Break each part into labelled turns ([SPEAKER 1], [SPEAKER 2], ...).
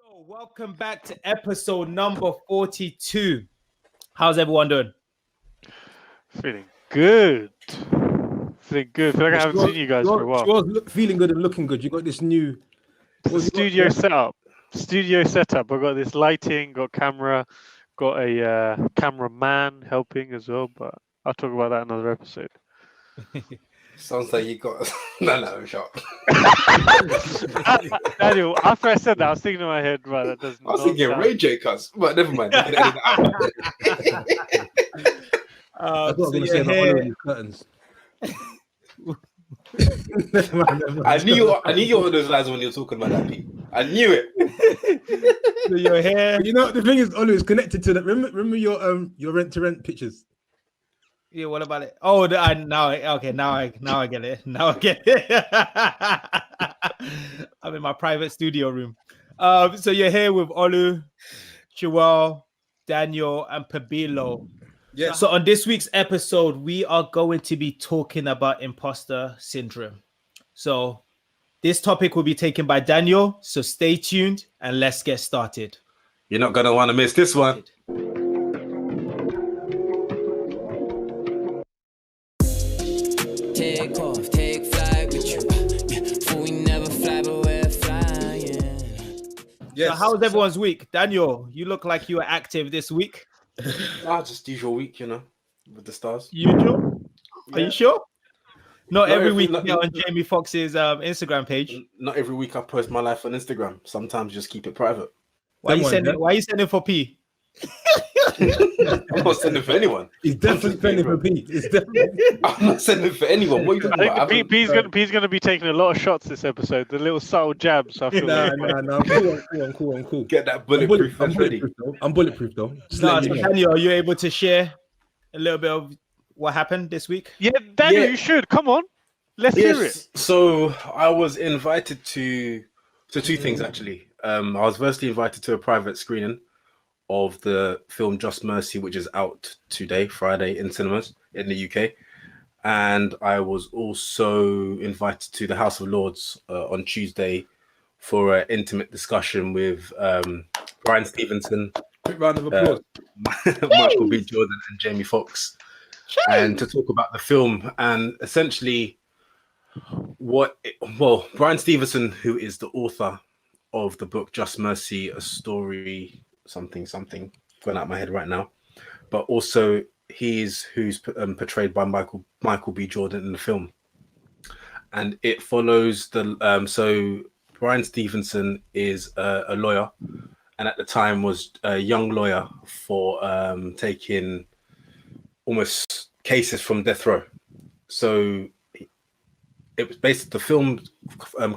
[SPEAKER 1] Yo, welcome back to episode number 42. How's everyone doing?
[SPEAKER 2] Feeling good. Feeling good. Feel like I haven't seen you guys for a while.
[SPEAKER 3] Feeling good and looking good. You got this new
[SPEAKER 2] Studio setup. I've got this lighting, got camera, got a cameraman helping as well, but I'll talk about that in another episode.
[SPEAKER 4] Sounds like you got no shot.
[SPEAKER 2] Daniel, after I said that, I was thinking in my head, right, that doesn't.
[SPEAKER 4] I was thinking Ray J cuss, but never mind. You can edit it out.
[SPEAKER 3] That's what I'm going to say about honoring curtains.
[SPEAKER 4] I knew you were those lies when you were talking about that, Pete. I knew it.
[SPEAKER 1] So your hair.
[SPEAKER 3] You know, the thing is, Olu is connected to that. Remember your rent-to-rent pictures?
[SPEAKER 1] Yeah, what about it? Oh, now I get it. Now I get it. I'm in my private studio room. So you're here with Olu, Chiwell, Daniel, and Pabilo.
[SPEAKER 3] Yeah.
[SPEAKER 1] So on this week's episode, we are going to be talking about imposter syndrome. So this topic will be taken by Daniel. So stay tuned and let's get started.
[SPEAKER 4] You're not gonna want to miss this one.
[SPEAKER 5] Take off, take flight with you. For we never fly, but we're flying.
[SPEAKER 1] So how's everyone's week? Daniel, you look like you were active this week.
[SPEAKER 4] Just usual week, with the stars.
[SPEAKER 1] Usual? Are you sure? Not every week
[SPEAKER 4] not-
[SPEAKER 1] on Jamie Foxx's Instagram page.
[SPEAKER 4] Not every week I post my life on Instagram. Sometimes just keep it private.
[SPEAKER 1] Why are you sending for P?
[SPEAKER 4] I'm not sending for anyone.
[SPEAKER 3] He's definitely sending for Pete. It's definitely.
[SPEAKER 4] I'm not sending for anyone. What are you talking
[SPEAKER 2] I
[SPEAKER 4] about?
[SPEAKER 2] think P's going to be taking a lot of shots this episode. The little subtle jabs. I feel
[SPEAKER 3] No. Cool.
[SPEAKER 4] Get that bulletproof.
[SPEAKER 3] I'm bulletproof though. Just
[SPEAKER 1] No,
[SPEAKER 3] letting
[SPEAKER 1] so
[SPEAKER 3] you know.
[SPEAKER 1] Daniel, are you able to share a little bit of what happened this week?
[SPEAKER 2] Yeah, Daniel,
[SPEAKER 4] Yeah.
[SPEAKER 2] you should. Come on. Let's hear it.
[SPEAKER 4] Yes. So I was invited to two things actually. I was firstly invited to a private screening of the film Just Mercy, which is out today, Friday, in cinemas in the UK. And I was also invited to the House of Lords on Tuesday for an intimate discussion with Brian Stevenson,
[SPEAKER 3] Quick round of applause.
[SPEAKER 4] Michael B. Jordan, and Jamie Foxx, and to talk about the film and essentially Brian Stevenson, who is the author of the book Just Mercy, a story something going out of my head right now, but also who's portrayed by Michael B. Jordan in the film, and it follows the so Brian Stevenson is a lawyer, and at the time was a young lawyer for taking almost cases from death row. So it was based. The film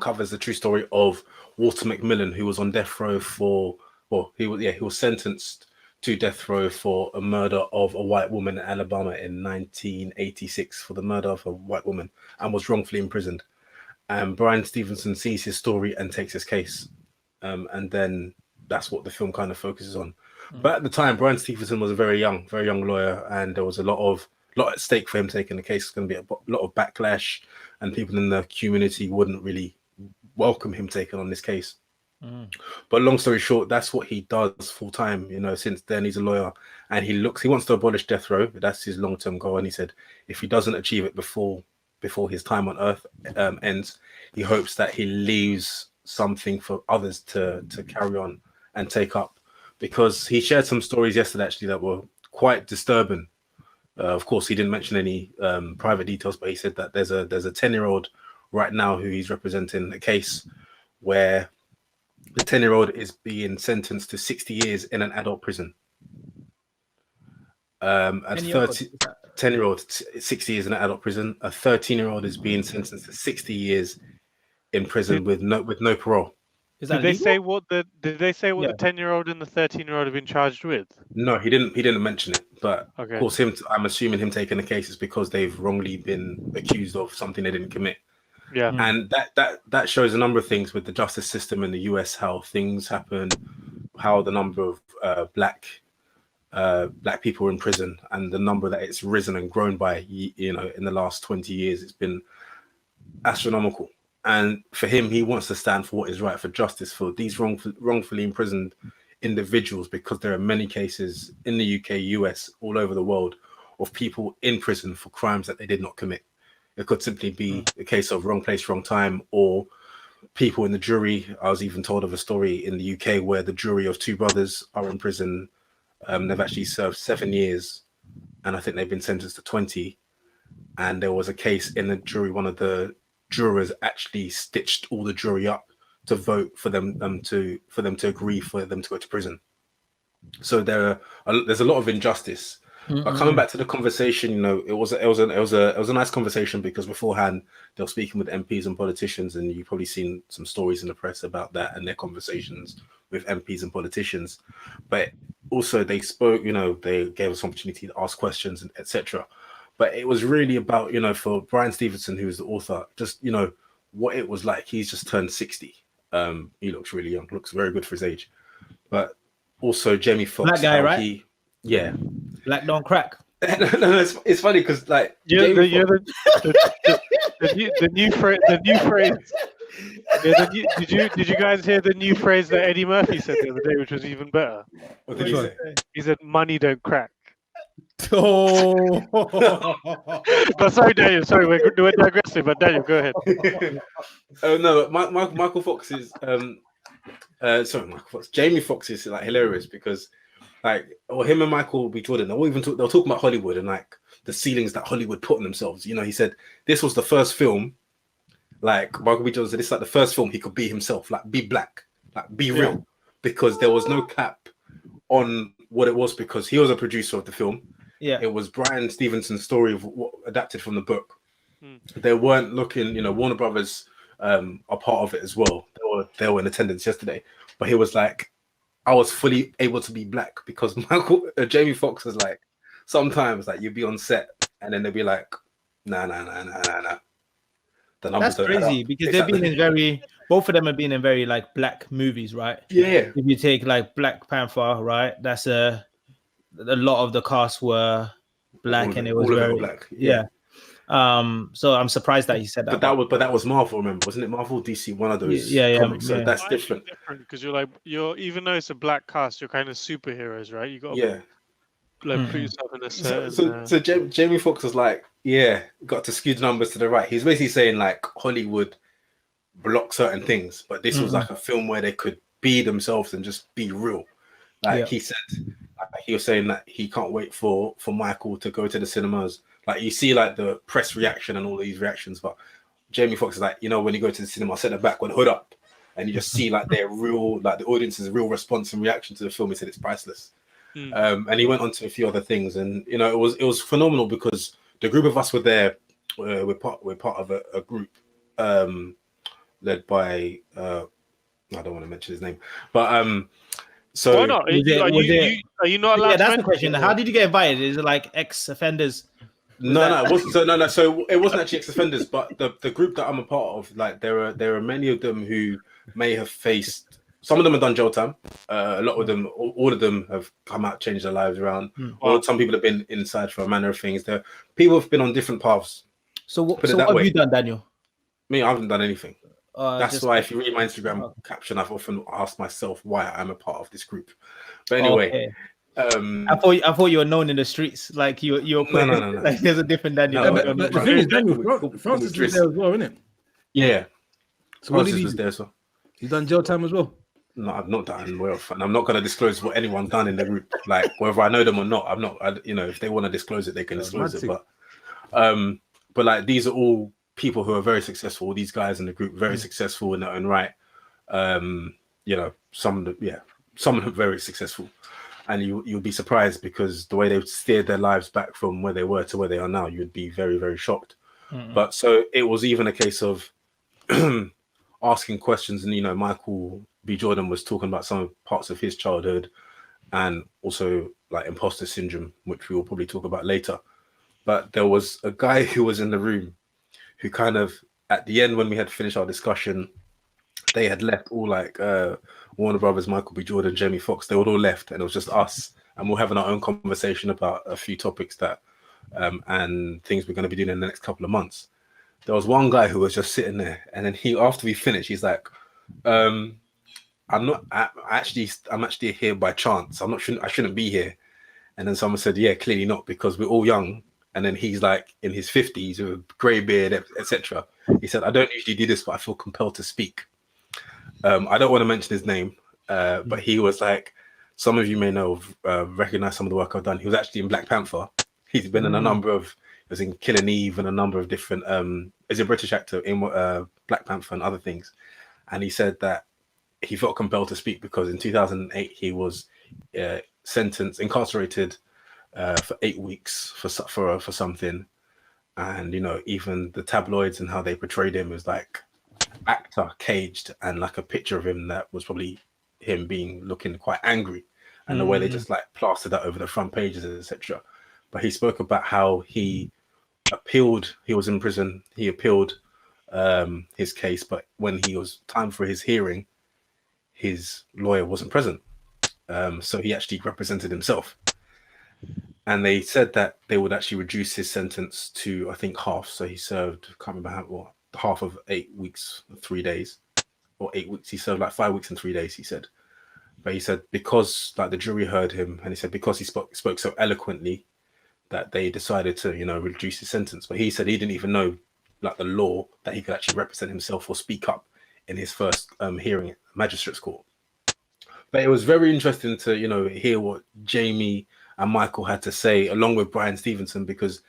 [SPEAKER 4] covers the true story of Walter McMillan, who was on death row for. Well, he was sentenced to death row for a murder of a white woman in Alabama in 1986 for the murder of a white woman, and was wrongfully imprisoned. And Brian Stevenson sees his story and takes his case, and then that's what the film kind of focuses on. But at the time, Brian Stevenson was a very young lawyer, and there was a lot at stake for him taking the case. It's going to be a lot of backlash, and people in the community wouldn't really welcome him taking on this case. But long story short, that's what he does full time. Since then he's a lawyer, and he wants to abolish death row. That's his long-term goal. And he said if he doesn't achieve it before his time on Earth ends, he hopes that he leaves something for others to carry on and take up. Because he shared some stories yesterday actually that were quite disturbing. Of course, he didn't mention any private details, but he said that there's a 10-year-old right now who he's representing a case where the 10-year-old is being sentenced to 60 years in an adult prison. A 10-year-old, 60 years in an adult prison. A 13-year-old is being sentenced to 60 years in prison with no parole.
[SPEAKER 2] Did they say what the 10-year-old and the 13-year-old have been charged with?
[SPEAKER 4] No, he didn't mention it. But
[SPEAKER 2] okay.
[SPEAKER 4] Of course, I'm assuming him taking the case is because they've wrongly been accused of something they didn't commit.
[SPEAKER 2] Yeah,
[SPEAKER 4] and that shows a number of things with the justice system in the US, how things happen, how the number of black people in prison and the number that it's risen and grown by, in the last 20 years, it's been astronomical. And for him, he wants to stand for what is right, for justice for these wrongfully imprisoned individuals, because there are many cases in the UK, US, all over the world of people in prison for crimes that they did not commit. It could simply be a case of wrong place, wrong time, or people in the jury. I was even told of a story in the UK where the jury of two brothers are in prison. They've actually served 7 years, and I think they've been sentenced to 20. And there was a case in the jury, one of the jurors actually stitched all the jury up to vote for them to agree for them to go to prison. So there's a lot of injustice. But coming back to the conversation, you know, it was a nice conversation, because beforehand they were speaking with MPs and politicians, and you've probably seen some stories in the press about that and their conversations with MPs and politicians. But also they spoke, you know, they gave us opportunity to ask questions and etc. But it was really about, you know, for Brian Stevenson, who is the author, just, you know, what it was like. He's just turned 60. He looks really young, looks very good for his age. But also Jamie Foxx,
[SPEAKER 1] Black guy, right?
[SPEAKER 4] Yeah.
[SPEAKER 1] Black don't crack.
[SPEAKER 4] No, it's funny because like
[SPEAKER 2] The new phrase. Yeah, did you guys hear the new phrase that Eddie Murphy said the other day, which was even better?
[SPEAKER 4] What did he say?
[SPEAKER 2] He said, "Money don't crack."
[SPEAKER 1] Oh,
[SPEAKER 2] But sorry, Daniel. Sorry, we're digressing. But Daniel, go ahead.
[SPEAKER 4] Oh no, Michael Fox is Michael Fox. Jamie Foxx is like hilarious because like, or him and Michael B. Jordan, they'll talk about Hollywood and like the ceilings that Hollywood put on themselves. You know, he said this was the first film. Like Michael B. Jordan said, this is like the first film he could be himself, like be black, like be real, because there was no cap on what it was, because he was a producer of the film.
[SPEAKER 1] yeah.
[SPEAKER 4] It was Brian Stevenson's story of what adapted from the book. They weren't looking, you know, Warner Brothers are part of it as well. They were in attendance yesterday, but he was like, I was fully able to be black because Jamie Foxx was like, sometimes like you'd be on set and then they'd be like, nah.
[SPEAKER 1] That's crazy because they've been both of them have been in very like black movies, right?
[SPEAKER 4] Yeah.
[SPEAKER 1] If you take like Black Panther, right? That's a lot of the cast were black and it was very
[SPEAKER 4] black.
[SPEAKER 1] Yeah. So I'm surprised that he said that.
[SPEAKER 4] But that was Marvel, remember? Wasn't it Marvel, DC, one of those comics? So that's different.
[SPEAKER 2] Because you're even though it's a black cast, you're kind of superheroes, right? You got
[SPEAKER 4] to
[SPEAKER 2] put yourself in a certain.
[SPEAKER 4] So Jamie Foxx was like, got to skew the numbers to the right. He's basically saying like Hollywood block certain things, but this was like a film where they could be themselves and just be real. Like he said, he was saying that he can't wait for Michael to go to the cinemas. Like you see like the press reaction and all these reactions, but Jamie Foxx is like, you know, when you go to the cinema, set it back with the hood up, and you just see like their real, like the audience's real response and reaction to the film. He said it's priceless. And he went on to a few other things, and you know, it was phenomenal because the group of us were there. We're part of a group led by I don't want to mention his name, but so
[SPEAKER 2] why not? Are you not allowed?
[SPEAKER 1] Yeah, that's the question. How did you get invited? Is it like ex-offenders?
[SPEAKER 4] No, it wasn't. So it wasn't actually ex-offenders, but the group that I'm a part of, like there are many of them who may have faced. Some of them have done jail time. A lot of them, all of them have come out, changed their lives around.
[SPEAKER 2] Wow.
[SPEAKER 4] Some people have been inside for a manner of things. People have been on different paths.
[SPEAKER 1] So what have you done, Daniel?
[SPEAKER 4] Me, I haven't done anything. That's why if you read my Instagram caption, I've often asked myself why I'm a part of this group. But anyway,
[SPEAKER 1] I thought you were known in the streets, like you're
[SPEAKER 4] no.
[SPEAKER 1] Like there's a different Daniel.
[SPEAKER 3] But the thing is, Daniel, Francis was there as well, isn't it?
[SPEAKER 4] Yeah.
[SPEAKER 3] So what did
[SPEAKER 4] Francis
[SPEAKER 3] he
[SPEAKER 4] was
[SPEAKER 3] do?
[SPEAKER 4] there, so.
[SPEAKER 3] He's done jail time as well.
[SPEAKER 4] No, I've not done well, and I'm not going to disclose what anyone's done in the group. Like whether I know them or not, I'm not. If they want to disclose it, they can disclose it. But like these are all people who are very successful. These guys in the group very successful in their own right. Some of them very successful, and you'll be surprised because the way they've steered their lives back from where they were to where they are now, you'd be very, very shocked. But so it was even a case of asking questions, and Michael B. Jordan was talking about some parts of his childhood and also like imposter syndrome, which we will probably talk about later. But there was a guy who was in the room who kind of, at the end when we had finished our discussion, they had left all like Warner Brothers, Michael B. Jordan, Jamie Foxx, they were all left, and it was just us, and we're having our own conversation about a few topics that and things we're going to be doing in the next couple of months. there was one guy who was just sitting there, and then after we finished, he's like, I'm actually here by chance. I shouldn't be here. And then someone said, yeah, clearly not, because we're all young. And then he's like in his 50s with a grey beard, etc. He said, I don't usually do this, but I feel compelled to speak. I don't want to mention his name, but he was like, some of you may know, recognize some of the work I've done. He was actually in Black Panther. He's been in a number of, he was in Killing Eve and a number of different, he's a British actor in Black Panther and other things. And he said that he felt compelled to speak because in 2008, he was incarcerated for 8 weeks for something. And, you know, even the tabloids and how they portrayed him was like actor caged, and like a picture of him that was probably him looking quite angry, and the way they just like plastered that over the front pages, etc. But he spoke about how he appealed. He was in prison. He appealed his case, but when he was time for his hearing, his lawyer wasn't present. So he actually represented himself. And they said that they would actually reduce his sentence to, I think, half. So he served, I can't remember half of 8 weeks, 3 days, or 8 weeks. He served like 5 weeks and 3 days, he said. But he said because like the jury heard him, and he said because he spoke so eloquently that they decided to, you know, reduce his sentence. But he said he didn't even know like the law that he could actually represent himself or speak up in his first hearing at the magistrate's court. But it was very interesting to, you know, hear what Jamie and Michael had to say, along with Brian Stevenson, because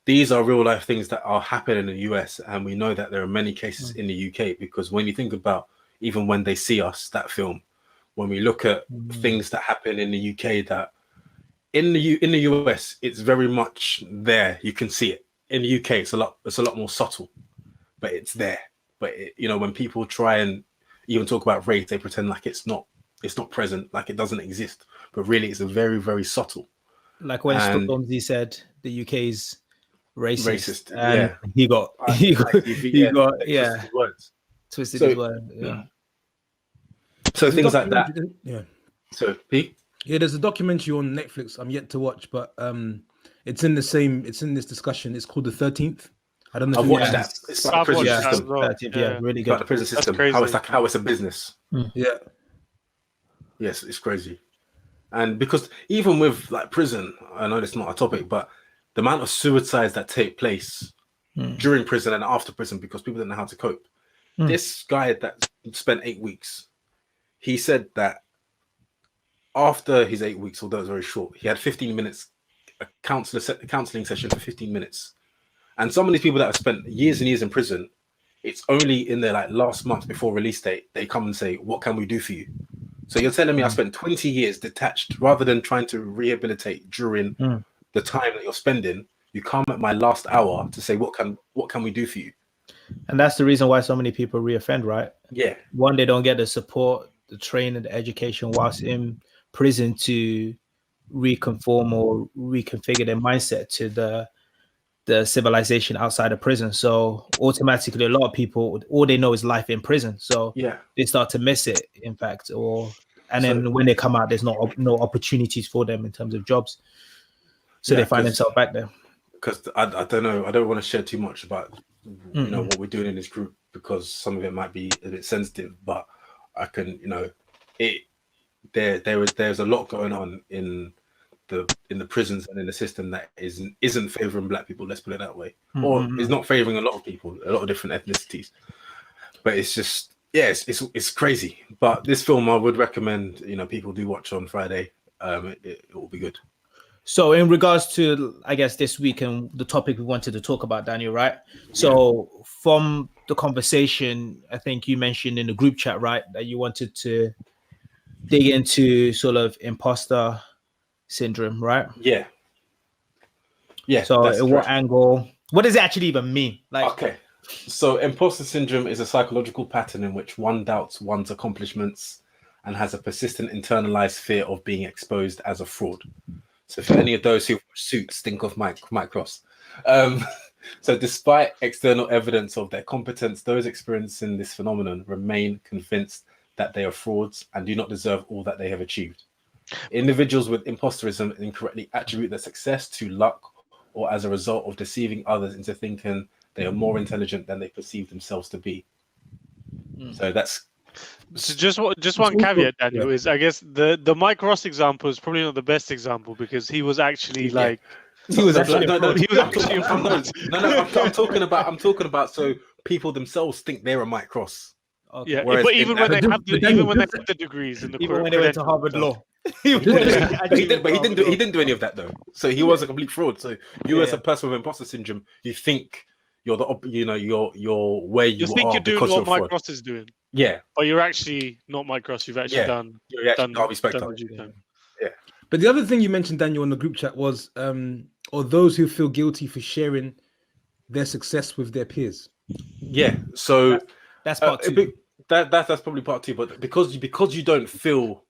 [SPEAKER 4] these are real life things that are happening in the US. And we know that there are many cases in the UK, because when you think about even When They See Us, that film, when we look at things that happen in the UK, that in the US, it's very much there. You can see it. In the UK, it's a lot more subtle, but it's there. But you know, when people try and even talk about race, they pretend like it's not present, like it doesn't exist. But really, it's a very, very subtle.
[SPEAKER 1] Like when Stormzy said the UK is racist,
[SPEAKER 4] and
[SPEAKER 1] he got
[SPEAKER 4] twisted words.
[SPEAKER 1] Twisted his word. Yeah.
[SPEAKER 4] So things like that.
[SPEAKER 3] Yeah.
[SPEAKER 4] So Pete?
[SPEAKER 3] Yeah, there's a documentary on Netflix I'm yet to watch, but it's in this discussion. It's called The 13th. I don't know.
[SPEAKER 4] I've watched that. It's about the prison system.
[SPEAKER 1] Yeah, really good.
[SPEAKER 4] About the prison system. How it's a business.
[SPEAKER 3] Yeah.
[SPEAKER 4] Yes, it's crazy. And because even with like prison, I know it's not a topic, but the amount of suicides that take place during prison and after prison because people don't know how to cope. This guy that spent 8 weeks, he said that after his 8 weeks, although it was very short, he had 15 minutes, a counseling session for 15 minutes. And some of these people that have spent years and years in prison, it's only in their like last month before release date, they come and say, what can we do for you? So you're telling me I spent 20 years detached rather than trying to rehabilitate during the time that you're spending. You come at my last hour to say, what can we do for you?
[SPEAKER 1] And that's the reason why so many people reoffend, right?
[SPEAKER 4] Yeah.
[SPEAKER 1] One, they don't get the support, the training, the education whilst in prison to reconform or reconfigure their mindset to the civilization outside of prison. So automatically, a lot of people, all they know is life in prison. So they start to miss it, in fact. Then when they come out, there's no opportunities for them in terms of jobs. So they find themselves back there.
[SPEAKER 4] Because I don't know, I don't want to share too much about you know what we're doing in this group, because some of it might be a bit sensitive. But I can, you know, there's a lot going on in the prisons and in the system that isn't favoring black people, let's put it that way, or is not favoring a lot of people, a lot of different ethnicities. But it's just it's crazy. But this film I would recommend, you know, people do watch on Friday. It will be good.
[SPEAKER 1] So in regards to, I guess, this week and the topic we wanted to talk about, Daniel, right? So from the conversation, I think you mentioned in the group chat, right, that you wanted to dig into sort of imposter syndrome, right?
[SPEAKER 4] Yeah.
[SPEAKER 1] So in what angle, what does it actually even mean? Like,
[SPEAKER 4] okay, so imposter syndrome is a psychological pattern in which one doubts one's accomplishments and has a persistent internalized fear of being exposed as a fraud. So for any of those who watch Suits, think of Mike Cross. So despite external evidence of their competence, those experiencing this phenomenon remain convinced that they are frauds and do not deserve all that they have achieved. Individuals with imposterism incorrectly attribute their success to luck or as a result of deceiving others into thinking They are more intelligent than they perceive themselves to be. So that's
[SPEAKER 2] So just one caveat, Daniel, is I guess the Mike Ross example is probably not the best example because he was actually like
[SPEAKER 1] He was
[SPEAKER 2] I'm
[SPEAKER 4] talking about so people themselves think they're a Mike Ross.
[SPEAKER 1] Okay.
[SPEAKER 2] yeah.
[SPEAKER 4] Whereas
[SPEAKER 2] But even when they have
[SPEAKER 3] Daniel,
[SPEAKER 2] the degrees and the
[SPEAKER 1] Even when they went to
[SPEAKER 2] credentials
[SPEAKER 1] Harvard
[SPEAKER 2] and stuff.
[SPEAKER 1] Law.
[SPEAKER 4] But he didn't do any of that though. So he was a complete fraud. So you as a person with imposter syndrome, you think you're you're where you
[SPEAKER 2] think
[SPEAKER 4] are
[SPEAKER 2] you're doing
[SPEAKER 4] because
[SPEAKER 2] what
[SPEAKER 4] you're a
[SPEAKER 2] Mike
[SPEAKER 4] fraud.
[SPEAKER 2] Ross is doing,
[SPEAKER 4] Yeah,
[SPEAKER 2] but you're actually not Mike Ross. You've actually done
[SPEAKER 4] Harvey Specter.
[SPEAKER 2] the due time.
[SPEAKER 3] But the other thing you mentioned, Daniel, in the group chat was, or those who feel guilty for sharing their success with their peers.
[SPEAKER 4] Yeah, so
[SPEAKER 1] That's part two.
[SPEAKER 4] That's probably part two. But because you don't feel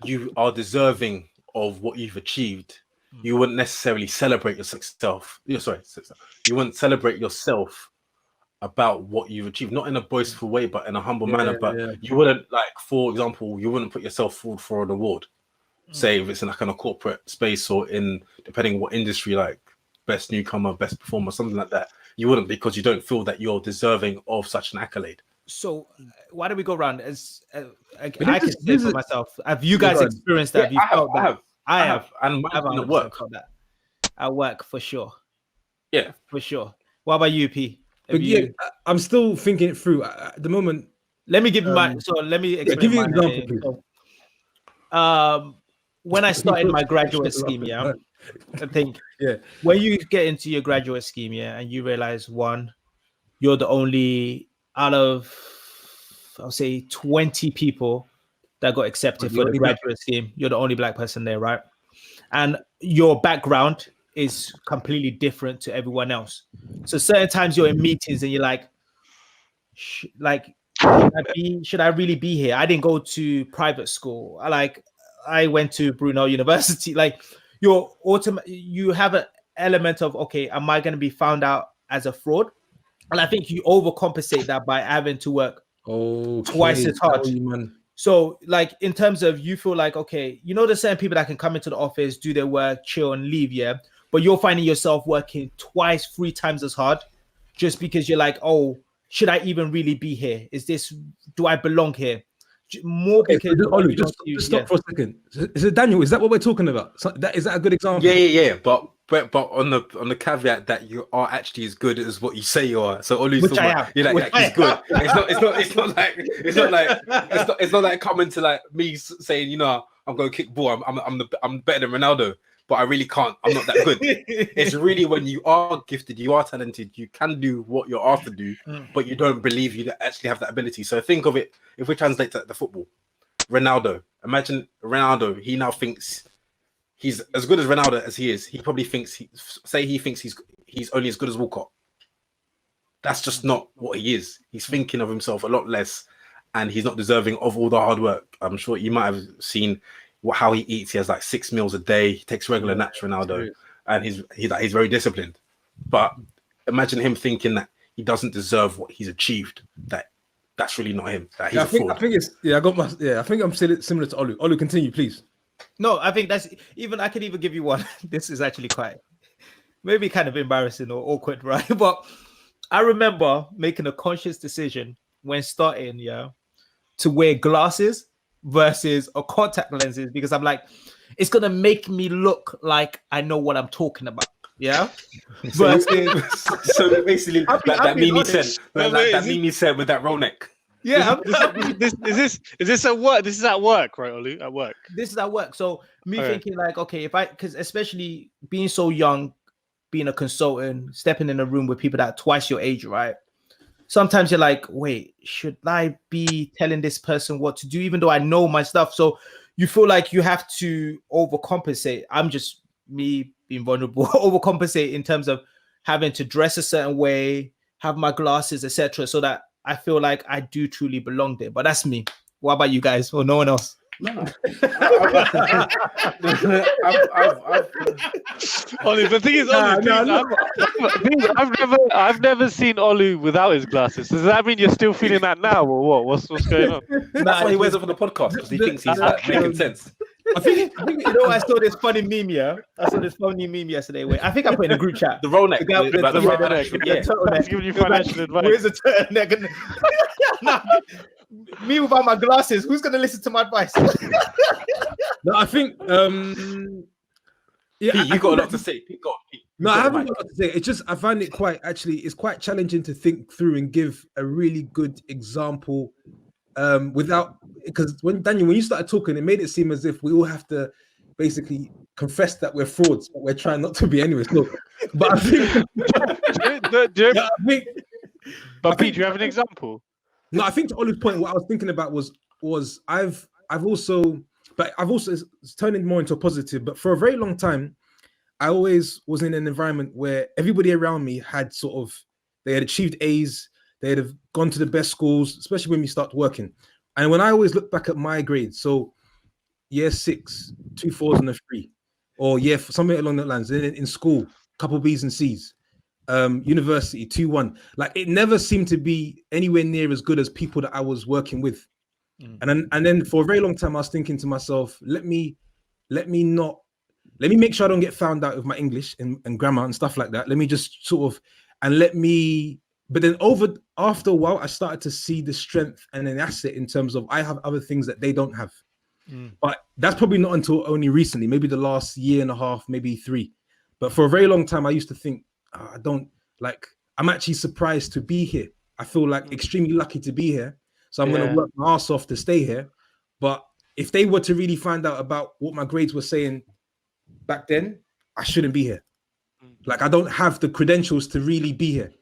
[SPEAKER 4] you are deserving of what you've achieved, you wouldn't necessarily celebrate yourself. You wouldn't celebrate yourself about what you've achieved, not in a boastful way, but in a humble manner. But you wouldn't, like, for example, you wouldn't put yourself forward for an award. Say if it's in like in a corporate space or in depending on what industry, like best newcomer, best performer, something like that. You wouldn't because you don't feel that you're deserving of such an accolade.
[SPEAKER 1] So why do we go around? As I can say for myself, have you guys experienced that? Have you felt that? I have, and
[SPEAKER 4] I've
[SPEAKER 1] at
[SPEAKER 4] work.
[SPEAKER 1] At work for sure.
[SPEAKER 4] Yeah,
[SPEAKER 1] for sure. What about you, P?
[SPEAKER 3] But I'm still thinking it through at the moment.
[SPEAKER 1] Let me give you mine. So let me
[SPEAKER 3] give you an example, please.
[SPEAKER 1] So, when I started my graduate scheme, I think when you get into your graduate scheme, and you realize one, you're the only out of I'll say 20 people that got accepted for the graduate scheme. You're the only black person there, right? And your background is completely different to everyone else. So certain times you're in meetings and you're like, should I really be here? I didn't go to private school. I went to Brunel University. Like you have an element of, okay, am I going to be found out as a fraud? And I think you overcompensate that by having to work twice as hard. So, like, in terms of you feel like, okay, there's certain people that can come into the office, do their work, chill and leave, but you're finding yourself working 3 times as hard just because you're like, oh, should I even really be here? Do I belong here? More because
[SPEAKER 3] just stop for a second. Is it Daniel? Is that what we're talking about? Is that a good example?
[SPEAKER 4] Yeah. But on the caveat that you are actually as good as what you say you are. So Olu's
[SPEAKER 1] which I am.
[SPEAKER 4] You're like he's good. It's not like coming to like me saying, I'm going to kick ball. I'm better than Ronaldo, but I really can't. I'm not that good. It's really when you are gifted, you are talented, you can do what you're asked to do, but you don't believe you actually have that ability. So think of it, if we translate that to football, Ronaldo. Imagine Ronaldo. He now thinks he's as good as Ronaldo as he is. He probably thinks he's only as good as Walcott. That's just not what he is. He's thinking of himself a lot less, and he's not deserving of all the hard work. I'm sure you might have seen how he eats. He has like 6 meals a day. He takes regular naps, Ronaldo, and he's very disciplined. But imagine him thinking that he doesn't deserve what he's achieved. That's really not him. That he's a fraud.
[SPEAKER 3] I think it's I think I'm similar to Olu. Olu, continue, please.
[SPEAKER 1] No, I think that's even. I could even give you one. This is actually quite maybe kind of embarrassing or awkward, right? But I remember making a conscious decision when starting, to wear glasses versus a contact lenses because I'm like, it's gonna make me look like I know what I'm talking about. Yeah.
[SPEAKER 4] So basically, that Mimi said with that roll neck.
[SPEAKER 1] Yeah.
[SPEAKER 2] Is this at work? This is at work, right, Olu? At work.
[SPEAKER 1] This is at work. So thinking like, okay, because especially being so young, being a consultant, stepping in a room with people that are twice your age, right? Sometimes you're like, wait, should I be telling this person what to do, even though I know my stuff? So you feel like you have to overcompensate. I'm just me being vulnerable, overcompensate in terms of having to dress a certain way, have my glasses, etc., so that I feel like I do truly belong there. But that's me. What about you guys? Or no one else?
[SPEAKER 2] Ollie, the thing is, I've never seen Olu without his glasses. Does that mean you're still feeling that now, or what? What's going on?
[SPEAKER 4] That's why he wears it for the podcast because he thinks he's making sense.
[SPEAKER 3] I think
[SPEAKER 1] You know, I saw this funny meme. Yeah, I saw this funny meme yesterday. Where I think I put in a group chat.
[SPEAKER 4] The roll neck,
[SPEAKER 1] The guy with
[SPEAKER 4] about the
[SPEAKER 1] yeah,
[SPEAKER 4] roll
[SPEAKER 1] the-
[SPEAKER 4] neck.
[SPEAKER 1] yeah,
[SPEAKER 2] That's
[SPEAKER 1] turtleneck.
[SPEAKER 2] giving you
[SPEAKER 1] He was like,
[SPEAKER 2] financial advice.
[SPEAKER 1] Where's the turtleneck? And nah, me without my glasses. Who's gonna listen to my advice?
[SPEAKER 3] no, I think yeah,
[SPEAKER 4] Pete,
[SPEAKER 3] I
[SPEAKER 4] you got a
[SPEAKER 3] think
[SPEAKER 4] lot to say. Pete, go on, Pete.
[SPEAKER 3] No,
[SPEAKER 4] You
[SPEAKER 3] I
[SPEAKER 4] got the
[SPEAKER 3] haven't
[SPEAKER 4] mic.
[SPEAKER 3] got a lot to say. It's just I find it it's quite challenging to think through and give a really good example without, because when you started talking, it made it seem as if we all have to basically confess that we're frauds, but we're trying not to be anyway. So, but I think, yeah, I think
[SPEAKER 2] But Pete, do you have an example?
[SPEAKER 3] no, I think to Ollie's point, what I was thinking about was I've also it's turning more into a positive, but for a very long time, I always was in an environment where everybody around me had they had achieved A's, they had have gone to the best schools, especially when we start working. And when I always look back at my grades, so year 6, 2 4s and a 3, or something along that lines, in school, couple B's and C's, university 2-1, like it never seemed to be anywhere near as good as people that I was working with. And then for a very long time, I was thinking to myself, let me make sure I don't get found out with my English and grammar and stuff like that. Let me just but then after a while, I started to see the strength and an asset in terms of I have other things that they don't have. But that's probably not until only recently, maybe the last year and a half, maybe 3. But for a very long time, I used to think, I'm actually surprised to be here. I feel like extremely lucky to be here. So I'm going to work my ass off to stay here. But if they were to really find out about what my grades were saying back then, I shouldn't be here. Like, I don't have the credentials to really be here.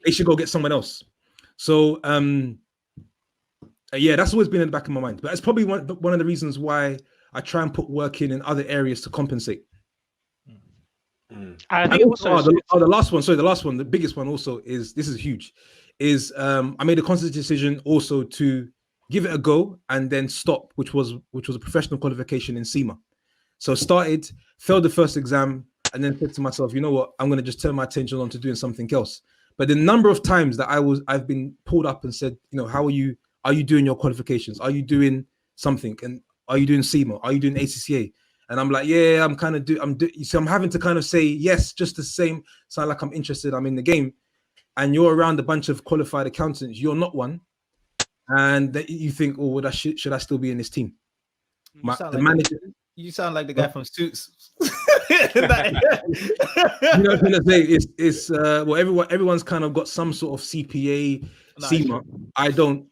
[SPEAKER 3] They should go get someone else. So, that's always been in the back of my mind. But it's probably one of the reasons why I try and put work in other areas to compensate.
[SPEAKER 2] I think also
[SPEAKER 3] the last one, the biggest one also is, this is huge, is I made a conscious decision also to give it a go and then stop, which was a professional qualification in SEMA. So started, failed the first exam, and then said to myself, you know what, I'm going to just turn my attention on to doing something else. But the number of times that I've been pulled up and said, you know, how are you doing your qualifications? Are you doing something? And are you doing SEMA? Are you doing ACCA? And I'm like, yeah, so I'm having to kind of say yes, just the same, sound like I'm interested, I'm in the game. And you're around a bunch of qualified accountants, you're not one. And that you think, oh, well, should I still be in this team?
[SPEAKER 1] You sound like the guy from Suits.
[SPEAKER 3] You know what I'm going to say? It's everyone's kind of got some sort of CPA, SEMA. I don't.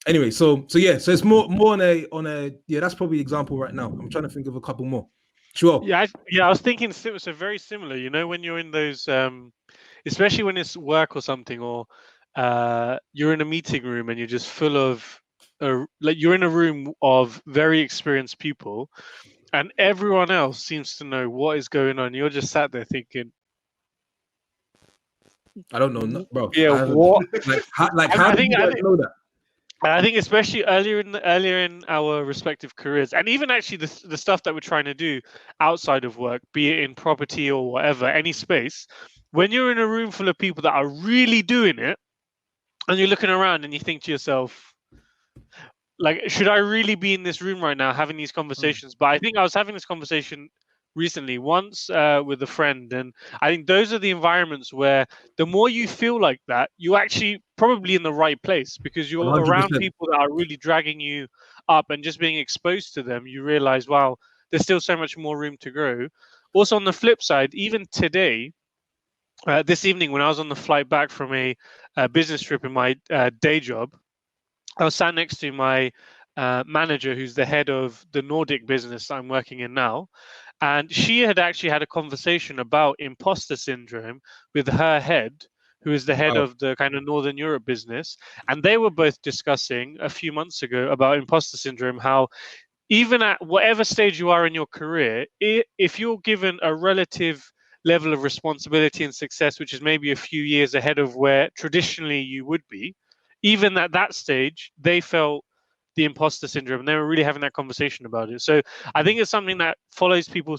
[SPEAKER 3] Anyway, so it's more on a that's probably the example right now. I'm trying to think of a couple more. Sure.
[SPEAKER 2] Yeah, I was thinking so very similar. You know, when you're in those, especially when it's work or something, or you're in a meeting room and you're just full of, like you're in a room of very experienced people, and everyone else seems to know what is going on. You're just sat there thinking,
[SPEAKER 3] I don't know, bro.
[SPEAKER 2] Yeah, what?
[SPEAKER 3] How do you know that?
[SPEAKER 2] I think especially earlier in our respective careers, and even actually the stuff that we're trying to do outside of work, be it in property or whatever, any space, when you're in a room full of people that are really doing it, and you're looking around and you think to yourself, like, should I really be in this room right now having these conversations? But I think I was having this conversation recently once with a friend, and I think those are the environments where the more you feel like that, you're actually probably in the right place, because you're
[SPEAKER 3] 100%.
[SPEAKER 2] around people that are really dragging you up, and just being exposed to them, you realize, wow, there's still so much more room to grow. Also, on the flip side, even today, this evening when I was on the flight back from a business trip in my day job, I was sat next to my manager, who's the head of the Nordic business I'm working in now. And she had actually had a conversation about imposter syndrome with her head, who is the head of the kind of Northern Europe business. And they were both discussing a few months ago about imposter syndrome, how even at whatever stage you are in your career, if you're given a relative level of responsibility and success, which is maybe a few years ahead of where traditionally you would be, even at that stage, they felt the imposter syndrome, and they were really having that conversation about it. So I think it's something that follows people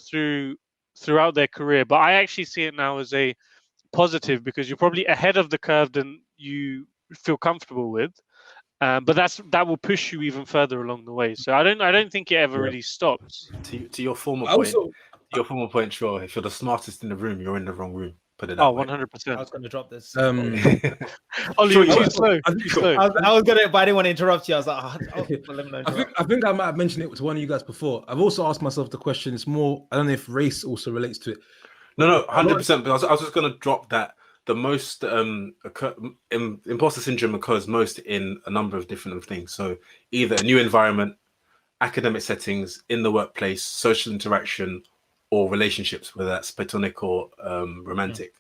[SPEAKER 2] throughout their career. But I actually see it now as a positive, because you're probably ahead of the curve than you feel comfortable with. But that will push you even further along the way. So I don't think it ever really stops.
[SPEAKER 4] To your former
[SPEAKER 3] I
[SPEAKER 4] point,
[SPEAKER 3] also,
[SPEAKER 4] sure, if you're the smartest in the room, you're in the wrong room. Put it that
[SPEAKER 2] Oh,
[SPEAKER 4] way.
[SPEAKER 2] 100%.
[SPEAKER 1] I was going to drop this.
[SPEAKER 2] Ollie,
[SPEAKER 4] Sure,
[SPEAKER 2] you're
[SPEAKER 4] you
[SPEAKER 2] too
[SPEAKER 4] are.
[SPEAKER 2] slow. Too slow.
[SPEAKER 1] I was gonna, but I didn't want to interrupt you. I was like, well, let me not
[SPEAKER 3] I
[SPEAKER 1] interrupt.
[SPEAKER 3] think I might have mentioned it to one of you guys before. I've also asked myself the question. It's more. I don't know if race also relates to it.
[SPEAKER 4] No, 100%. But I was just going to drop that the most imposter syndrome occurs most in a number of different things. So either a new environment, academic settings, in the workplace, social interaction, or relationships, whether that's platonic or romantic.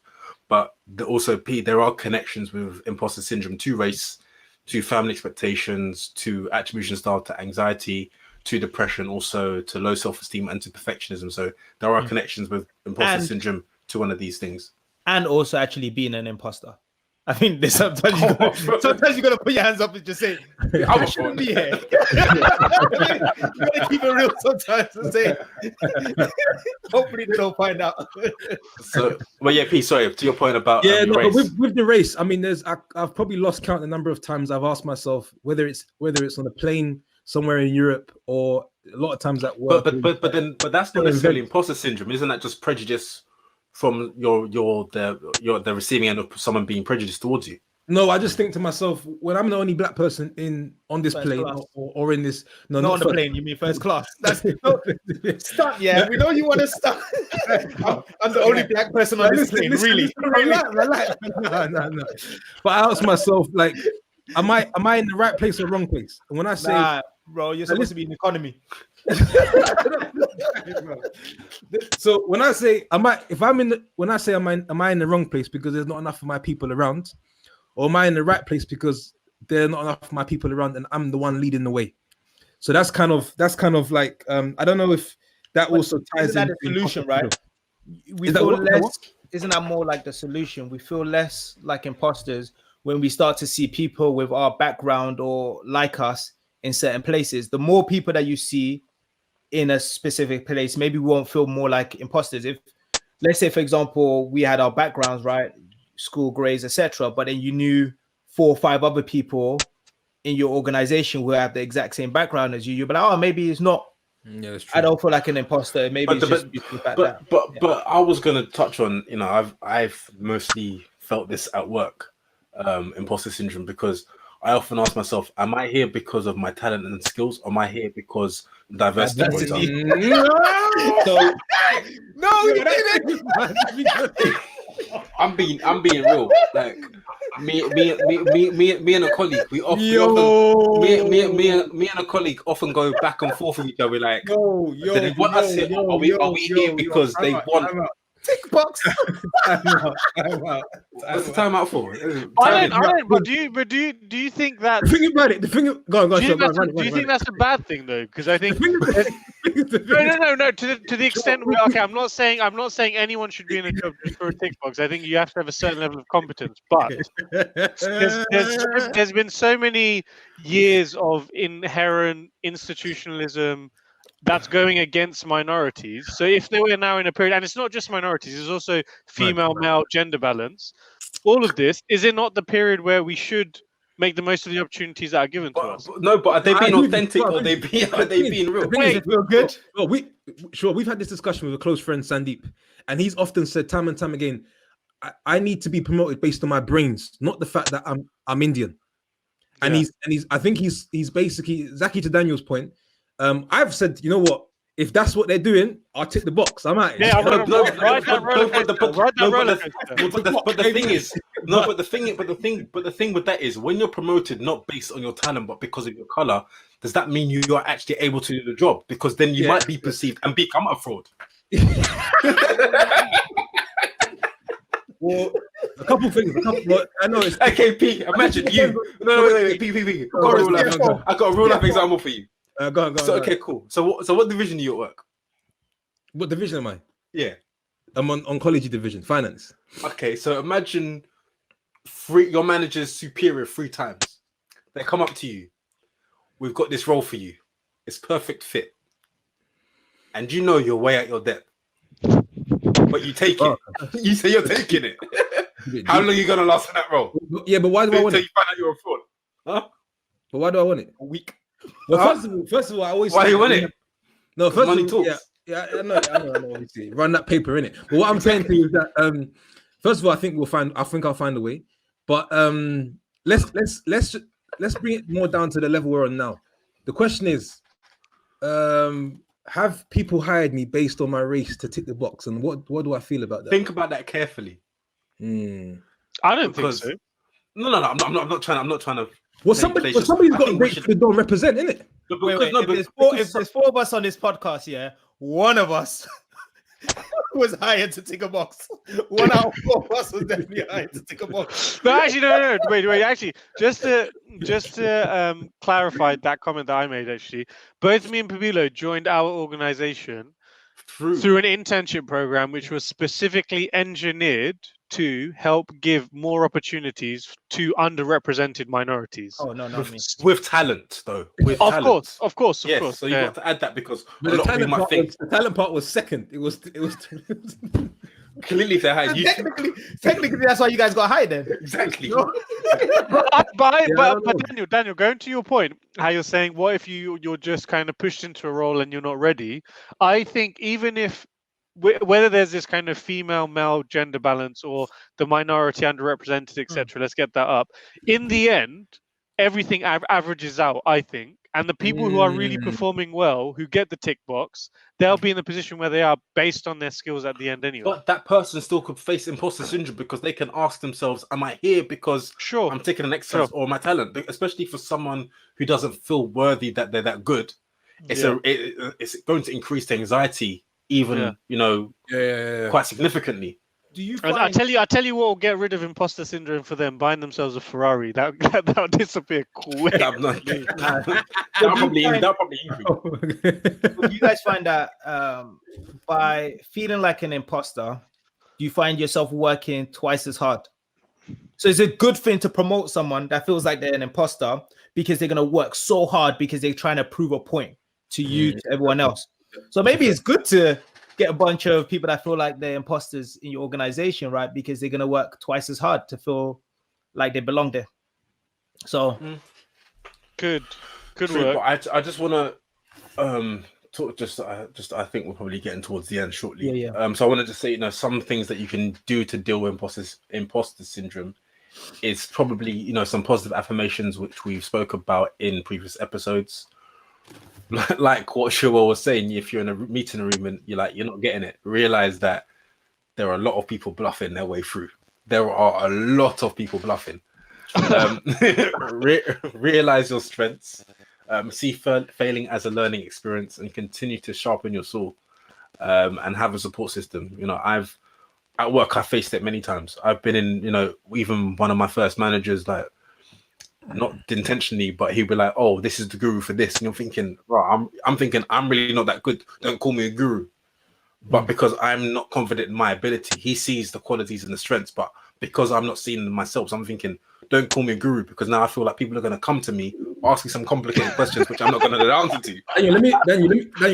[SPEAKER 4] But there are connections with imposter syndrome to race, to family expectations, to attribution style, to anxiety, to depression, also to low self-esteem and to perfectionism. So there are connections with imposter syndrome to one of these things.
[SPEAKER 1] And also actually being an imposter. I think there's sometimes you gotta put your hands up and just say, I shouldn't be here. You gotta keep it real sometimes and say, hopefully they don't find out.
[SPEAKER 4] So, well, yeah, Pete, sorry, to your point about
[SPEAKER 3] Yeah, no,
[SPEAKER 4] race.
[SPEAKER 3] but with the race, I mean, I've probably lost count the number of times I've asked myself whether it's on a plane somewhere in Europe or a lot of times at work.
[SPEAKER 4] But that's not necessarily imposter syndrome. Isn't that just prejudice from the receiving end of someone being prejudiced towards you?
[SPEAKER 3] No, I just think to myself, when I'm the only black person on this
[SPEAKER 1] First
[SPEAKER 3] plane
[SPEAKER 1] class.
[SPEAKER 3] or in this,
[SPEAKER 1] Not on the plane, you mean first class. That's stop. Yeah, we know you want to stop. I'm the only black person on this plane, really.
[SPEAKER 3] Relax. No. But I ask myself, like, am I in the right place or wrong place? And when I say,
[SPEAKER 1] Nah, bro, you're supposed to be in economy.
[SPEAKER 3] so when I say, am I in the wrong place because there's not enough of my people around, or am I in the right place because there are not enough of my people around and I'm the one leading the way? So that's kind of like I don't know if that also ties
[SPEAKER 1] isn't that
[SPEAKER 3] in
[SPEAKER 1] the solution, right? We
[SPEAKER 3] Is that
[SPEAKER 1] feel
[SPEAKER 3] what-
[SPEAKER 1] less. Isn't that more like the solution? We feel less like imposters when we start to see people with our background or like us in certain places. The more people that you see in a specific place, maybe we won't feel more like imposters. If, let's say, for example, we had our backgrounds, right, school grades, etc., but then you knew 4 or 5 other people in your organization who have the exact same background as you, you'd be like, oh, maybe it's not.
[SPEAKER 3] Yeah, that's true.
[SPEAKER 1] I don't feel like an imposter. Maybe it's just
[SPEAKER 4] but I was gonna touch on, I've mostly felt this at work, imposter syndrome, because I often ask myself, am I here because of my talent and skills, or am I here because diversity? For example?
[SPEAKER 1] No, you didn't.
[SPEAKER 4] I'm being real. Like me and a colleague, me and a colleague often go back and forth with each other. We're like, do they want us here? Are we here because they want?
[SPEAKER 1] Tick box.
[SPEAKER 4] What's the time out for?
[SPEAKER 2] I don't. But do you think that?
[SPEAKER 3] The thing about it, go on.
[SPEAKER 2] Do you think that's a bad thing though? Because I think no. To the extent where, okay, I'm not saying anyone should be in a job just for a tick box. I think you have to have a certain level of competence. But there's been so many years of inherent institutionalism that's going against minorities. So if they were now in a period, and it's not just minorities, it's also female, male, gender balance. All of this, is it not the period where we should make the most of the opportunities that are given to us?
[SPEAKER 4] No, but are they being authentic or are they being real?
[SPEAKER 1] Wait, feel good?
[SPEAKER 3] Well, we've had this discussion with a close friend, Sandeep, and he's often said time and time again, I need to be promoted based on my brains, not the fact that I'm Indian. And he's I think he's basically, Zaki, to Daniel's point, I've said, you know what? If that's what they're doing, I'll tick the box. I'm out.
[SPEAKER 2] Yeah,
[SPEAKER 4] But the thing with that is, when you're promoted not based on your talent but because of your color, does that mean you are actually able to do the job? Because then you might be perceived and become a fraud.
[SPEAKER 3] Well, a couple things. I know it's
[SPEAKER 4] okay, Pete. Imagine you. Wait, Pete. I got a real life example for you.
[SPEAKER 3] Go on.
[SPEAKER 4] Okay, cool. So what division are you at work?
[SPEAKER 3] What division am I?
[SPEAKER 4] Yeah.
[SPEAKER 3] I'm on oncology division, finance.
[SPEAKER 4] Okay, so imagine your manager's superior 3 times. They come up to you. We've got this role for you. It's perfect fit. And you know you're way at your depth. But you take it. You say you're taking it. How long are you going to last in that role?
[SPEAKER 3] Yeah, but why do I want
[SPEAKER 4] until you find out you're a fraud? Huh?
[SPEAKER 3] But why do I want it?
[SPEAKER 1] A week.
[SPEAKER 3] Well, first of all, I always
[SPEAKER 4] Why do you want it?
[SPEAKER 3] No, first
[SPEAKER 4] Money
[SPEAKER 3] of all,
[SPEAKER 4] talks.
[SPEAKER 3] yeah, I know. Obviously, run that paper in it. But what I'm saying to you is that first of all, I think I'll find a way. But let's bring it more down to the level we're on now. The question is, have people hired me based on my race to tick the box, and what do I feel about that?
[SPEAKER 4] Think about that carefully.
[SPEAKER 2] I don't think so.
[SPEAKER 4] No. I'm not trying to.
[SPEAKER 3] Well, somebody's got to break through the door and represent, innit?
[SPEAKER 1] If there's four of us on this podcast, yeah, one of us was hired to tick a box. One out of four of us was definitely hired to tick a box.
[SPEAKER 2] No, actually, no. Wait. Actually, just to clarify that comment that I made. Actually, both me and Pabilo joined our organization through an internship program, which was specifically engineered to help give more opportunities to underrepresented minorities.
[SPEAKER 1] Oh no, not me.
[SPEAKER 4] With talent, though.
[SPEAKER 2] Of course.
[SPEAKER 4] Yes, so you got to add that because
[SPEAKER 3] But the talent part was second. It was
[SPEAKER 4] clearly if they hired you.
[SPEAKER 1] Technically, that's why you guys got hired then.
[SPEAKER 4] Exactly.
[SPEAKER 2] But Daniel, going to your point, how you're saying, what if you're just kind of pushed into a role and you're not ready? I think even if whether there's this kind of female-male gender balance or the minority underrepresented, etc., let's get that up. In the end, everything averages out, I think. And the people who are really performing well, who get the tick box, they'll be in the position where they are based on their skills at the end anyway.
[SPEAKER 4] But that person still could face imposter syndrome because they can ask themselves, am I here because I'm taking an exercise or my talent? Especially for someone who doesn't feel worthy that they're that good. It's going to increase the anxiety even, quite significantly.
[SPEAKER 1] Do you?
[SPEAKER 2] I tell you what will get rid of imposter syndrome for them: buying themselves a Ferrari. That'll disappear quick.
[SPEAKER 4] That'll probably
[SPEAKER 1] Do you guys find that by feeling like an imposter, you find yourself working twice as hard? So it's a good thing to promote someone that feels like they're an imposter because they're going to work so hard because they're trying to prove a point to you, to everyone else. So maybe it's good to get a bunch of people that feel like they're imposters in your organization, right? Because they're going to work twice as hard to feel like they belong there. So
[SPEAKER 2] good
[SPEAKER 4] True,
[SPEAKER 2] work.
[SPEAKER 4] But I just want to talk. I think we're probably getting towards the end shortly.
[SPEAKER 1] Yeah.
[SPEAKER 4] So I wanted to say, some things that you can do to deal with imposter syndrome is probably, some positive affirmations which we've spoke about in previous episodes. Like what Shua was saying, if you're in a meeting room and you're not getting it, realize that there are a lot of people bluffing their way through. There are a lot of people bluffing. Realize your strengths, see failing as a learning experience, and continue to sharpen your saw, and have a support system. At work, I faced it many times. I've been in, even one of my first managers, like, not intentionally, but he'd be like, "Oh, this is the guru for this," and you're thinking, "Right, I'm thinking I'm really not that good. Don't call me a guru." But because I'm not confident in my ability, he sees the qualities and the strengths. But because I'm not seeing them myself, so I'm thinking, "Don't call me a guru," because now I feel like people are going to come to me asking some complicated questions, which I'm not going to know the answer to.
[SPEAKER 3] Daniel, let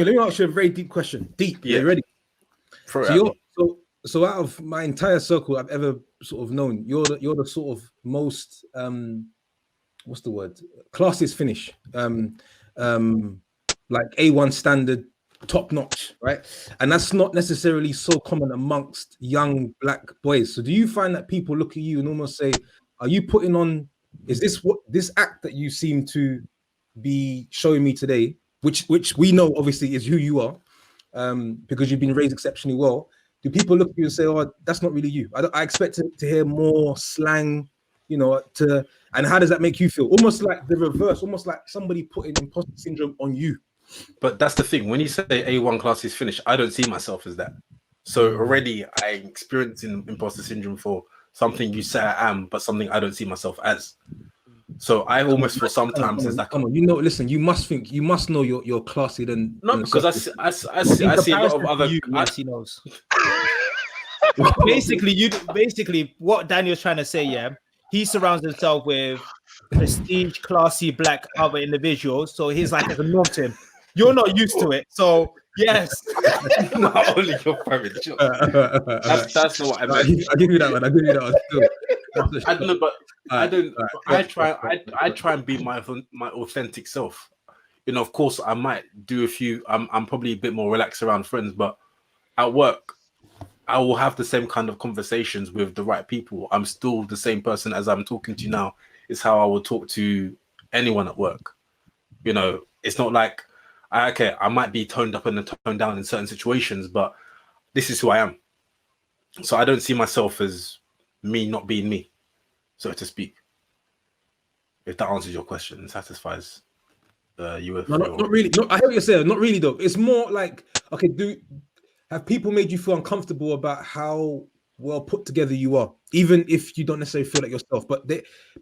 [SPEAKER 3] me ask you a very deep question. Deep, yeah. You ready? So out of my entire circle I've ever sort of known, you're the sort of most what's the word? Classiest finish. Like A1 standard, top notch, right? And that's not necessarily so common amongst young black boys. So do you find that people look at you and almost say, are you putting on, is this what this act that you seem to be showing me today, which we know obviously is who you are, because you've been raised exceptionally well. Do people look at you and say, oh, that's not really you? I expect to hear more slang, and how does that make you feel? Almost like the reverse, almost like somebody putting imposter syndrome on you.
[SPEAKER 4] But that's the thing. When you say A1 class is finished, I don't see myself as that. So already I'm experiencing imposter syndrome for something you say I am, but something I don't see myself as. So I almost feel sometimes as that.
[SPEAKER 3] Come on, listen, you must know you're classy than.
[SPEAKER 4] No, because I see a lot of other.
[SPEAKER 1] Yes, he knows. Basically, what Daniel's trying to say, yeah, he surrounds himself with prestige, classy black other individuals, so he's like a norm to him. You're not used to it, so yes.
[SPEAKER 4] Not only your private job. That's not what I meant.
[SPEAKER 3] I give you that one. Still.
[SPEAKER 4] I don't know, but I don't.
[SPEAKER 3] Alright,
[SPEAKER 4] I try and be my authentic self. You know, of course, I might do a few. I'm probably a bit more relaxed around friends, but at work, I will have the same kind of conversations with the right people. I'm still the same person as I'm talking to you now. Is how I will talk to anyone at work. You know, it's not like I might be toned up and toned down in certain situations, but this is who I am. So I don't see myself as me not being me, so to speak. If that answers your question and satisfies you with
[SPEAKER 3] No, not really. No, I hear what you're saying. Not really though. It's more like, okay, have people made you feel uncomfortable about how well put together you are, even if you don't necessarily feel like yourself, but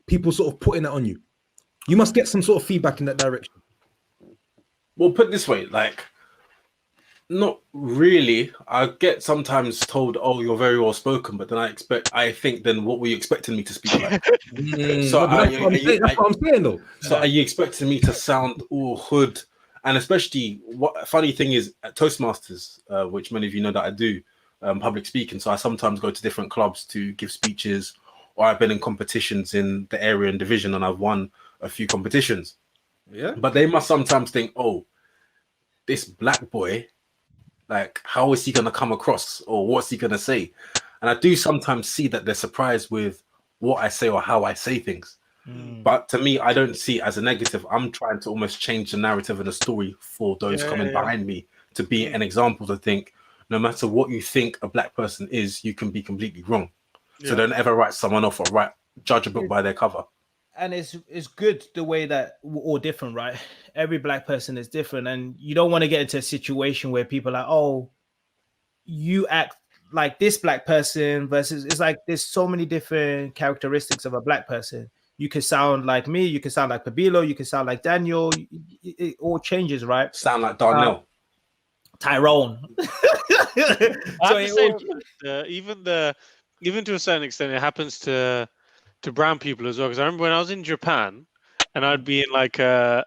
[SPEAKER 3] people sort of putting that on you? You must get some sort of feedback in that direction.
[SPEAKER 4] Well, put it this way, like, not really. I get sometimes told, "Oh, you're very well spoken," but then I think, then what were you expecting me to speak like? So
[SPEAKER 3] That's what I'm saying, though.
[SPEAKER 4] So are you expecting me to sound all hood? And especially, what funny thing is at Toastmasters, which many of you know that I do, public speaking. So I sometimes go to different clubs to give speeches, or I've been in competitions in the area and division, and I've won a few competitions.
[SPEAKER 3] Yeah.
[SPEAKER 4] But they must sometimes think, "Oh, this black boy, like, how is he going to come across, or what's he going to say?" And I do sometimes see that they're surprised with what I say or how I say things. But to me, I don't see it as a negative. I'm trying to almost change the narrative and the story for those coming behind me to be an example to think, no matter what you think a black person is, you can be completely wrong. So don't ever write someone off or judge a book by their cover.
[SPEAKER 1] And it's good the way that we're all different, right? Every black person is different, and you don't want to get into a situation where people are like, "Oh, you act like this black person," versus it's like there's so many different characteristics of a black person. You can sound like me, you can sound like Pabilo, you can sound like Daniel. It all changes, right?
[SPEAKER 4] Sound like Darnell.
[SPEAKER 1] Tyrone.
[SPEAKER 2] I have to say, even to a certain extent, it happens to brown people as well. Because I remember when I was in Japan, and I'd be in like a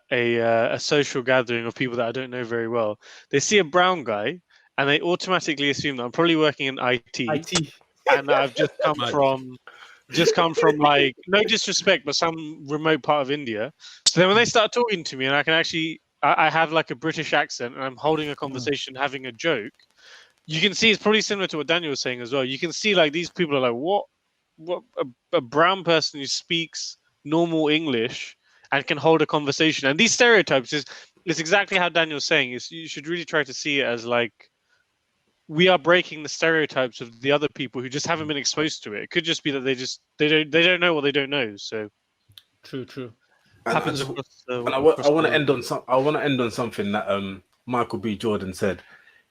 [SPEAKER 2] social gathering of people that I don't know very well. They see a brown guy, and they automatically assume that I'm probably working in IT. And I've just come from like, no disrespect, but some remote part of India. So then when they start talking to me, and I can actually, I have like a British accent, and I'm holding a conversation, having a joke. You can see it's probably similar to what Daniel was saying as well. You can see like these people are like, what a brown person who speaks normal English and can hold a conversation. And these stereotypes is exactly how Daniel's saying. Is you should really try to see it as like, we are breaking the stereotypes of the other people who just haven't been exposed to it. It could just be that they don't know what they don't know. So
[SPEAKER 1] True.
[SPEAKER 2] Happens
[SPEAKER 4] And
[SPEAKER 2] across
[SPEAKER 4] I want to end on something that Michael B. Jordan said.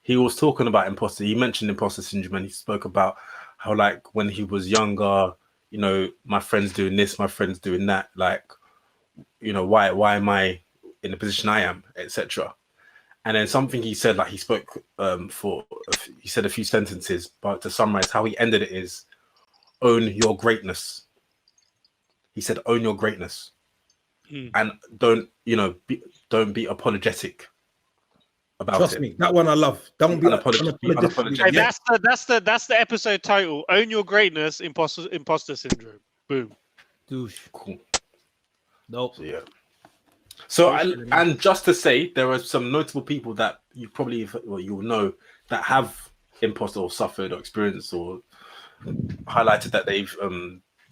[SPEAKER 4] He was talking about imposter. He mentioned imposter syndrome, and he spoke about how, like, when he was younger, you know, my friends doing this, my friends doing that. Like, you know, why am I in the position I am, etc. And then something he said, like, he spoke he said a few sentences, but to summarize how he ended it is, own your greatness. He said, own your greatness, and don't be apologetic about
[SPEAKER 3] Trust
[SPEAKER 4] it.
[SPEAKER 3] me, that one I love. Don't be
[SPEAKER 4] unapologetic.
[SPEAKER 2] Hey, that's the episode title. Own your greatness, imposter syndrome. Boom.
[SPEAKER 1] Douche.
[SPEAKER 4] Cool.
[SPEAKER 1] Nope.
[SPEAKER 4] So, yeah. So, and just to say, there are some notable people that you probably, you will know, that have imposter or suffered or experienced or highlighted that they've,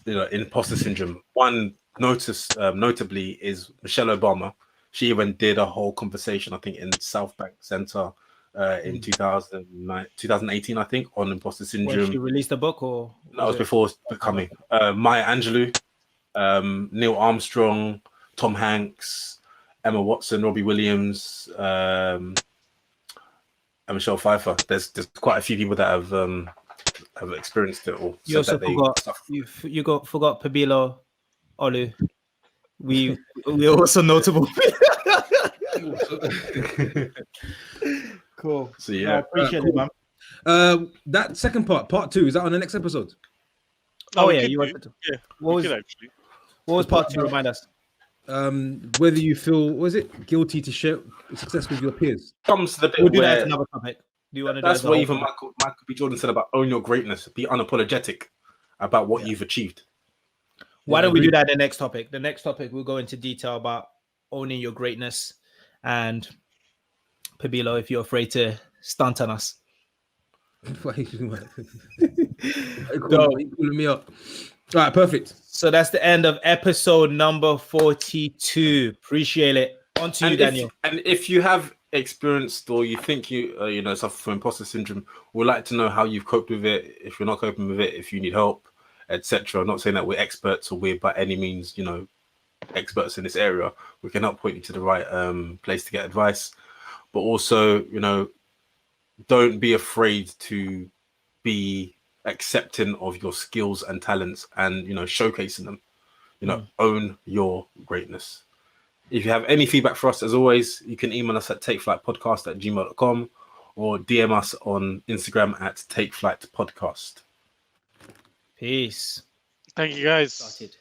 [SPEAKER 4] imposter syndrome. One notably is Michelle Obama. She even did a whole conversation, I think, in South Bank Center in 2018, I think, on imposter syndrome.
[SPEAKER 1] When she released a book, or
[SPEAKER 4] that was before becoming Maya Angelou, Neil Armstrong, Tom Hanks, Emma Watson, Robbie Williams, and Michelle Pfeiffer. There's quite a few people that have experienced it all.
[SPEAKER 1] You also forgot Pabilo Olu. We also notable. Cool.
[SPEAKER 4] So yeah,
[SPEAKER 1] I appreciate it, man.
[SPEAKER 3] That second part 2, is that on the next episode?
[SPEAKER 1] Oh yeah, you wanted to.
[SPEAKER 2] Yeah,
[SPEAKER 1] What was part 2? Remind us.
[SPEAKER 3] Whether you feel, was it guilty to share success with your peers?
[SPEAKER 4] Comes to the bit
[SPEAKER 1] We'll do that
[SPEAKER 4] where
[SPEAKER 1] as another topic. Do you want to?
[SPEAKER 4] That's what even Michael B. Jordan said about own your greatness. Be unapologetic about what you've achieved.
[SPEAKER 1] Why
[SPEAKER 3] Yeah,
[SPEAKER 1] don't we do
[SPEAKER 3] agreed.
[SPEAKER 1] that in the next topic? The next topic, we'll go into detail about owning your greatness. And Pabilo, if you're afraid to stunt on us.
[SPEAKER 3] Why you
[SPEAKER 1] Go.
[SPEAKER 3] calling me up? All right, perfect.
[SPEAKER 1] So that's the end of episode number 42. Appreciate it. On to you, Daniel.
[SPEAKER 4] If you have experienced or you think you suffer from imposter syndrome, we'd like to know how you've coped with it. If you're not coping with it, if you need help, etc. I'm not saying that we're experts or we're by any means, experts in this area. We can help point you to the right place to get advice. But also, don't be afraid to be accepting of your skills and talents and showcasing them. Own your greatness. If you have any feedback for us, as always, you can email us at takeflightpodcast@gmail.com or DM us on Instagram at takeflightpodcast.
[SPEAKER 1] Peace.
[SPEAKER 2] Thank you, guys.
[SPEAKER 1] Started.